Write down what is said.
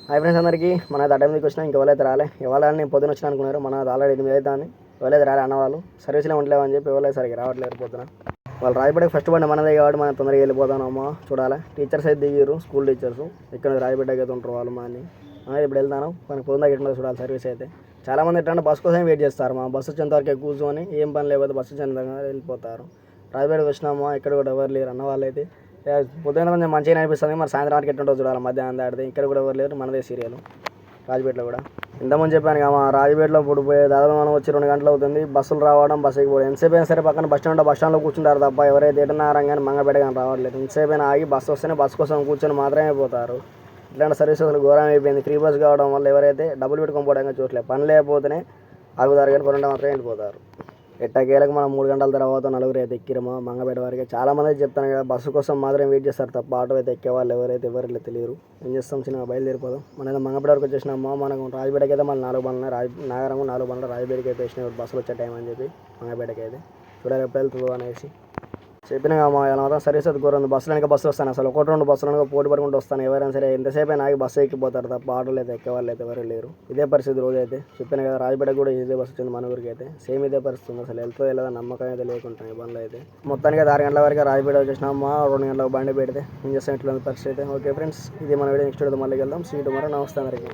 hi friends అందరికీ మన ఆ టైంకి వచ్చినా ఇంకా ఎవరైతే రాలే ఇవాళ నేను పొద్దున వచ్చిన అనుకున్నారు మన ఆల్రెడీ 8 అవుతుంది ఎవరైతే రాలే అన్నవాళ్ళు సర్వీస్లో ఉండలేవని చెప్పి ఎవరైతే సరికి రావట్లేదు పొద్దున వాళ్ళు రాయబడ్డకి ఫస్ట్ బండి మనదే కాబట్టి మనం తొందరగా వెళ్ళిపోతానమ్మా చూడాలి టీచర్స్ అయితే దిగారు స్కూల్ టీచర్స్ ఇక్కడ రాయబడ్డకి అయితే ఉంటారు వాళ్ళు మా అని ఇప్పుడు వెళ్తాను మనకు పొద్దున ఎట్లా చూడాలి సర్వీస్ అయితే చాలామంది ఎట్లా బస్ కోసం వెయిట్ చేస్తారు మా బస్సు వచ్చేంత వరకు కూర్చొని ఏం పని లేకపోతే బస్సు వచ్చేంత వెళ్ళిపోతారు రాయబడ్డకి వచ్చినామా ఇక్కడ కూడా ఎవరు లేరు అన్న వాళ్ళు అయితే పొద్దున్న కొంచెం మంచిగా అనిపిస్తుంది మరి సాయంత్రం వరకు ఎట్టుంటో చూడాలి మధ్యాహ్నం దాటితే ఇక్కడ కూడా ఎవరు లేరు మనదే సీరియల్ రాజపేటలో కూడా ఇంతకుముందు చెప్పాను కదా రాజపేటలో ఇప్పుడు పోయి దాదాపు మనం వచ్చి 2 గంటలు అవుతుంది బస్సులు రావడం బస్సు ఎక్కిపోవడం ఎంతసేపు అయినా సరే పక్కన బస్ స్టాండ్లో కూర్చుంటారు తప్ప ఎవరైతే ఎటన్నారం కానీ మంగపేట కానీ రావట్లేదు ఎంతసేపు అయినా ఆగి బస్సు వస్తేనే బస్సు కోసం కూర్చొని మాత్రమే పోతారు ఇట్లాంటి సర్వీస్ అసలు ఘోరం అయిపోయింది ఫ్రీ బస్ కావడం వల్ల ఎవరైతే డబ్బులు పెట్టుకొని పోవడానికి చూడలేదు పని లేకపోతేనే ఆగుతారు కానీ పనుంటే మాత్రం వెళ్ళిపోతారు ఎట్టకేలకు మనం 3 గంటల తర్వాత నలుగురు అయితే ఎక్కిరమో మంగపేట వరకు చాలా మంది చెప్తాను కదా బస్సు కోసం మాత్రం వెయిట్ చేస్తారు తప్ప ఆటో అయితే ఎక్కేవాళ్ళు ఎవరైతే ఎవరు తెలియరు ఏం చేస్తాం చిన్న బయలుదేరిపోదాం మనం మంగపేట వరకు వచ్చేసినామో మనకు రాజపేటకి అయితే మళ్ళీ 4 బండ్లు నాగరం 4 బండ్లు రాజపేటకి అయితే వేసినాయి బస్సులు వచ్చే టైం అని చెప్పి మంగపేటకి అయితే చూడాలి ఎప్పుడు వెళ్తుందో అనేసి చెప్పినా మా ఎలా మాత్రం సర్వీస్ అది కూర బస్సులు బస్సులు వస్తాను అసలు 1-2 బస్సులు పోటీ పడుకుంటూ వస్తాను ఎవరైనా సరే ఎంతసేపు అయినా ఆగి బస్సు ఎక్కిపోతారు తప్ప ఆటోలు అయితే ఎక్కేవాళ్ళు అయితే ఎవరు లేరు ఇదే పరిస్థితి రోజు అయితే చెప్పిన కదా రాజపేట కూడా ఇదే బస్సు వచ్చింది మన ఊరికి అయితే సేమ్ ఇదే పరిస్థితి ఉంది అసలు వెళ్తే వెళ్ళదా నమ్మకం అయితే లేకుంటాయి బండ్లు అయితే మొత్తానికి 6 గంటల వరకు రాజపేట వచ్చేసినామా 2 గంటలకు బండి పెడితే ఏం చేస్తాం ఇట్లా పరిస్థితి అయితే ఓకే ఫ్రెండ్స్ ఇది మన వీడియో నెక్స్ట్ వీడియో మళ్ళీ వెళ్దాం సీ టుమారో నమస్తే అందరికీ